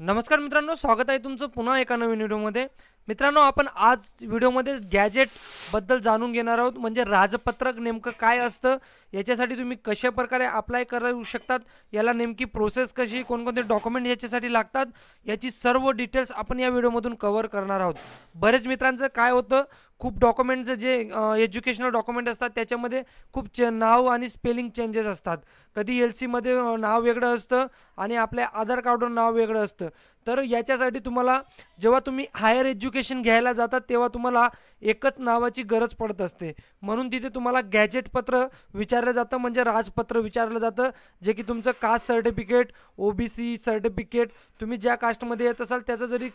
नमस्कार मित्रांनो, स्वागत आहे तुमचं पुन्हा एका नवीन व्हिडिओमध्ये. मित्रांनो, आपण आज व्हिडिओमध्ये गॅजेटबद्दल जाणून घेणार आहोत. म्हणजे राजपत्रक नेमकं काय असतं, याच्यासाठी तुम्ही कशा प्रकारे अप्लाय करू शकतात, याला नेमकी प्रोसेस कशी, कोणकोणते डॉक्युमेंट याच्यासाठी लागतात, याची सर्व डिटेल्स आपण या व्हिडिओमधून कव्हर करणार आहोत. बरेच मित्रांचं काय होतं, खूप डॉक्युमेंटचं जे एज्युकेशनल डॉक्युमेंट असतात त्याच्यामध्ये खूप नाव आणि स्पेलिंग चेंजेस असतात. कधी LCमध्ये नाव वेगळं असतं आणि आपल्या आधार कार्डवर नाव वेगळं असतं. तर याच्यासाठी तुम्हाला जेव्हा तुम्ही हायर एज्युकेशन घ्यायला जातात तेव्हा तुम्हाला एकच नावाची गरज पडत असते. म्हणून तिथे तुम्हाला गॅजेट पत्र विचारलं जातं, म्हणजे राजपत्र विचारलं जातं, जे की तुमचं कास्ट सर्टिफिकेट, OBC सर्टिफिकेट, तुम्ही ज्या कास्टमध्ये येत असाल त्याचं जरी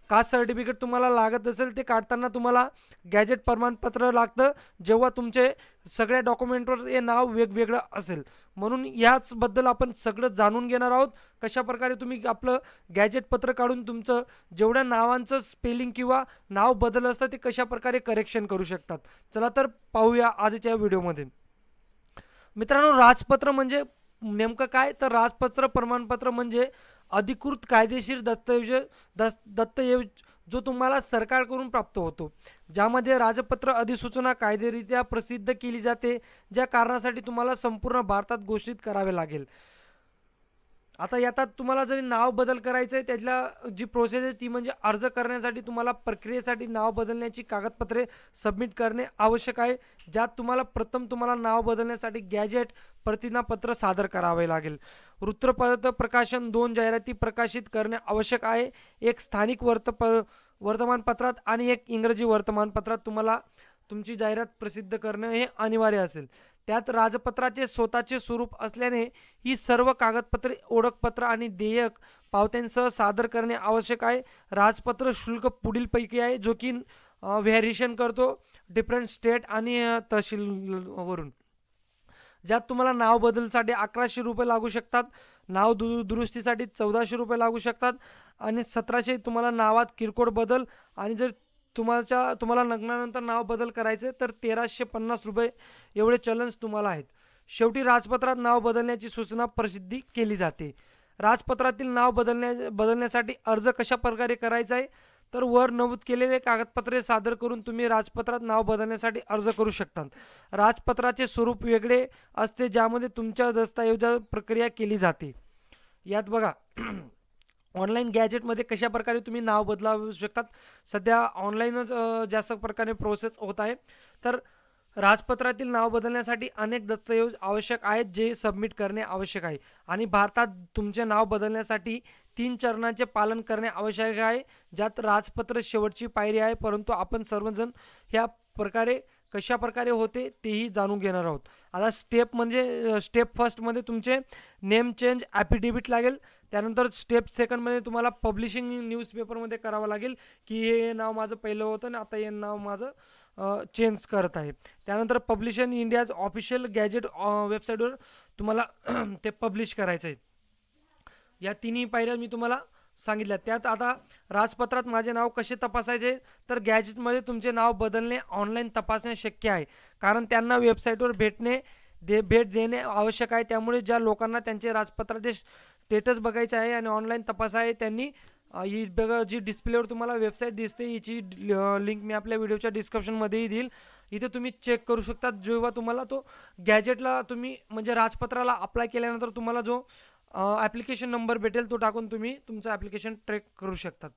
कास्ट सर्टिफिकेट तुम्हाला लागत असेल ते काढताना तुम्हाला गॅजेट प्रमाणपत्र लागतं, जेव्हा तुमचे सगळ्या डॉक्युमेंटवर हे नाव वेगवेगळं असेल. म्हणून याचबद्दल आपण सगळं जाणून घेणार आहोत. कशाप्रकारे तुम्ही आपलं गॅजेट पत्र काढून तुमचं जेवढ्या नावांचं स्पेलिंग किंवा नाव बदल असतं ते कशाप्रकारे करेक्शन करू शकतात. चला तर पाहूया आजच्या व्हिडिओमध्ये. मित्रांनो, राजपत्र म्हणजे नेमकं काय, तर राजपत्र प्रमाणपत्र म्हणजे अधिकृत कायदेशीर दस्तऐवज जो तुम्हाला सरकारकडून प्राप्त होतो, ज्यामध्ये राजपत्र अधिसूचना कायदेरित्या प्रसिद्ध केली जाते, ज्या कारणासाठी तुम्हाला संपूर्ण भारतात घोषित करावे लागेल. आता यात तुम्हाला जरी नाव बदल करायचं आहे, त्यातला जी प्रोसेस आहे ती म्हणजे अर्ज करण्यासाठी तुम्हाला प्रक्रियेसाठी नाव बदलण्याची कागदपत्रे सबमिट करणे आवश्यक आहे, ज्यात तुम्हाला नाव बदलण्यासाठी गॅजेट प्रतिज्ञापत्र सादर करावे लागेल. वृत्तपत्र प्रकाशन 2 जाहिराती प्रकाशित करणे आवश्यक आहे, एक स्थानिक वर्तमानपत्रात आणि एक इंग्रजी वर्तमानपत्रात तुम्हाला तुमची जाहिरात प्रसिद्ध करणे हे अनिवार्य असेल. त्यात राजपत्राचे स्वतःचे स्वरूप असल्याने ही सर्व कागदपत्रे, ओळखपत्र आणि देयक पावत्यांसह सादर करणे आवश्यक आहे. राजपत्र शुल्क पुढीलपैकी आहे, जो की व्हेरिएशन करतो डिफरंट स्टेट आणि तहसीलवरून. ज्यात तुम्हाला नाव बदलसाठी 1100 रुपये लागू शकतात, नाव दुरुस्तीसाठी 1400 रुपये लागू शकतात आणि 1700 तुम्हाला नावात किरकोळ बदल, आणि जर तुम्हाला लग्नानंतर नाव बदल करायचे तर 1350 रुपये एवढे चलन्स तुम्हाला आहेत. शेवटी राजपत्रात नाव बदलण्याची सूचना प्रसिद्धी केली जाते. राजपत्रातील नाव बदलण्यासाठी अर्ज कशा प्रकारे करायचा आहे, तर वर नमूद केलेले कागदपत्रे सादर करून तुम्ही राजपत्रात नाव बदलण्यासाठी अर्ज करू शकता. राजपत्राचे स्वरूप वेगळे असते, ज्यामध्ये तुमच्या दस्तऐवजा प्रक्रिया केली जाते. यात बघा ऑनलाईन गॅजेटमध्ये कशा प्रकारे तुम्ही नाव बदलावू शकतात. सध्या ऑनलाईनच जास्त प्रकारे प्रोसेस होत आहे. तर राजपत्रातील नाव बदलण्यासाठी अनेक दस्तऐवज आवश्यक आहेत, जे सबमिट करणे आवश्यक आहे. आणि भारतात तुमचे नाव बदलण्यासाठी 3 चरणांचे पालन करणे आवश्यक आहे, ज्यात राजपत्र शेवटची पायरी आहे. परंतु आपण सर्वजण ह्या प्रकारे कशा प्रकारे होते तेही जाणून घेणार आहोत. आता स्टेप फर्स्टमध्ये तुमचे नेम चेंज ॲफिडेविट लागेल. त्यानंतर स्टेप सेकंडमध्ये तुम्हाला पब्लिशिंग न्यूजपेपरमध्ये करावं लागेल, की हे नाव माझं पहिलं होतं आणि आता हे नाव माझं चेंज करत आहे. त्यानंतर publish in India's official gazette वेबसाईटवर तुम्हाला ते पब्लिश करायचं आहे. या तिन्ही पायऱ्या मी तुम्हाला सांगितल्या. त्यात आता राजपत्रात माझे नाव कसे तपासायचे, तर गॅजेटमध्ये तुमचे नाव बदलणे ऑनलाईन तपासणे शक्य आहे, कारण त्यांना वेबसाईटवर भेट देणे आवश्यक आहे. त्यामुळे ज्या लोकांना त्यांचे राजपत्राचे स्टेटस बघायचे आहे आणि ऑनलाईन तपास आहे, त्यांनी ही बघा जी डिस्प्लेवर तुम्हाला वेबसाईट दिसते, हिची लिंक मी आपल्या व्हिडिओच्या डिस्क्रिप्शनमध्येही देईल. इथे तुम्ही चेक करू शकता. जेव्हा तुम्हाला तो गॅजेटला तुम्ही म्हणजे राजपत्राला अप्लाय केल्यानंतर तुम्हाला जो ॲप्लिकेशन नंबर भेटेल तो टाकून तुम्ही तुमचं ॲप्लिकेशन ट्रॅक करू शकतात.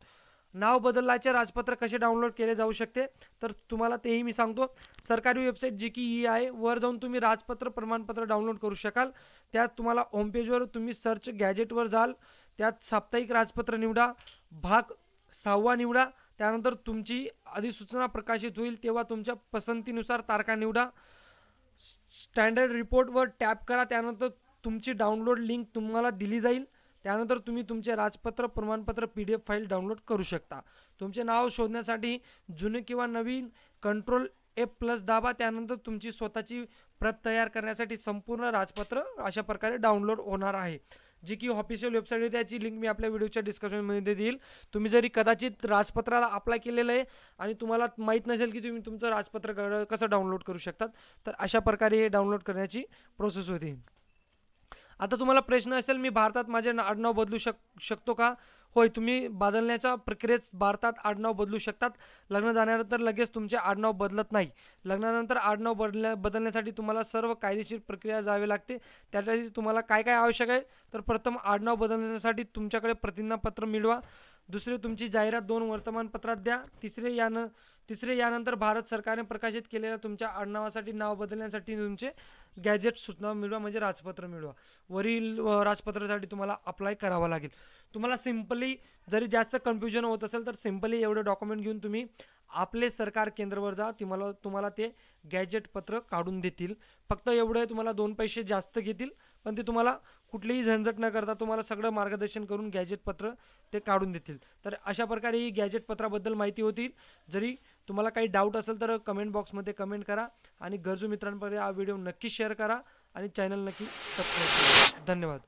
नाव बदलायचे राजपत्र कसे डाउनलोड केले जाऊ शकते, तर तुम्हाला तेही मी सांगतो. सरकारी वेबसाईट जी की ही आहे, वर जाऊन तुम्ही राजपत्र प्रमाणपत्र डाउनलोड करू शकाल. त्यात तुम्हाला होमपेजवर तुम्ही सर्च गॅजेटवर जाल, त्यात साप्ताहिक राजपत्र निवडा, भाग 6 निवडा. त्यानंतर तुमची अधिसूचना प्रकाशित होईल तेव्हा तुमच्या पसंतीनुसार तारखा निवडा. स्टँडर्ड रिपोर्टवर टॅप करा. त्यानंतर तुमची डाउनलोड लिंक तुम्हाला दिली जाईल. त्यानंतर तुम्ही तुमचे राजपत्र प्रमाणपत्र PDF फाईल डाउनलोड करू शकता. तुमचे नाव शोधण्यासाठी जुने किंवा नवीन Ctrl+F+ दाबा. त्यानंतर तुमची स्वतःची प्रत तयार करण्यासाठी संपूर्ण राजपत्र अशा प्रकारे डाउनलोड होणार आहे, जी की ऑफिशियल वेबसाईट आहे. त्याची लिंक मी आपल्या व्हिडिओच्या डिस्क्रिप्शनमध्ये देईल. तुम्ही जरी कदाचित राजपत्राला अप्लाय केलेलं आहे आणि तुम्हाला माहीत नसेल की तुम्ही तुमचं राजपत्र कसं डाउनलोड करू शकतात, तर अशा प्रकारे हे डाउनलोड करण्याची प्रोसेस होती. आता तुम्हाला प्रश्न असेल, मी भारतात माझे आडनाव बदलू शकतो का? होय, तुम्ही बदलण्याच्या प्रक्रियेत भारतात आडनाव बदलू शकतात. लग्न झाल्यानंतर लगेच तुमचे आडनाव बदलत नाही. लग्नानंतर आडनाव बदलण्यासाठी तुम्हाला सर्व कायदेशीर प्रक्रिया जावी लागते. त्यासाठी तुम्हाला काय काय आवश्यक आहे, तर प्रथम आडनाव बदलण्यासाठी तुमच्याकडे प्रतिज्ञापत्र मिळवा. दुसरे, तुमची जाहिरात 2 वर्तमानपत्रात द्या. तिसरे, यानंतर भारत सरकारने प्रकाशित केलेल्या तुमच्या आडनावासाठी नाव बदलण्यासाठी तुमचे गॅजेट सूचना मिळवा, म्हणजे राजपत्र मिळवा. वरील राजपत्रासाठी तुम्हाला अप्लाय करावं लागेल. तुम्हाला सिम्पली, जरी जास्त कन्फ्युजन होत असेल तर सिम्पली एवढे डॉक्युमेंट घेऊन तुम्ही आपले सरकार केंद्रावर जा. तुम्हाला ते गॅजेट पत्र काढून देतील. फक्त एवढे तुम्हाला 2 पैसे जास्त घेतील, पण ते तुम्हाला कुठलीही झंझट न करता तुम्हाला सगळं मार्गदर्शन करून गॅजेट पत्र ते काढून देतील. तर अशा प्रकारे ही गॅजेट पत्राबद्दल माहिती होती. जरी तुम्हाला काही डाऊट असेल तर कमेंट बॉक्समध्ये कमेंट करा आणि गरजू मित्रांपर्यंत हा व्हिडिओ नक्की शेअर करा आणि चॅनल नक्की सबस्क्राईब करा. धन्यवाद.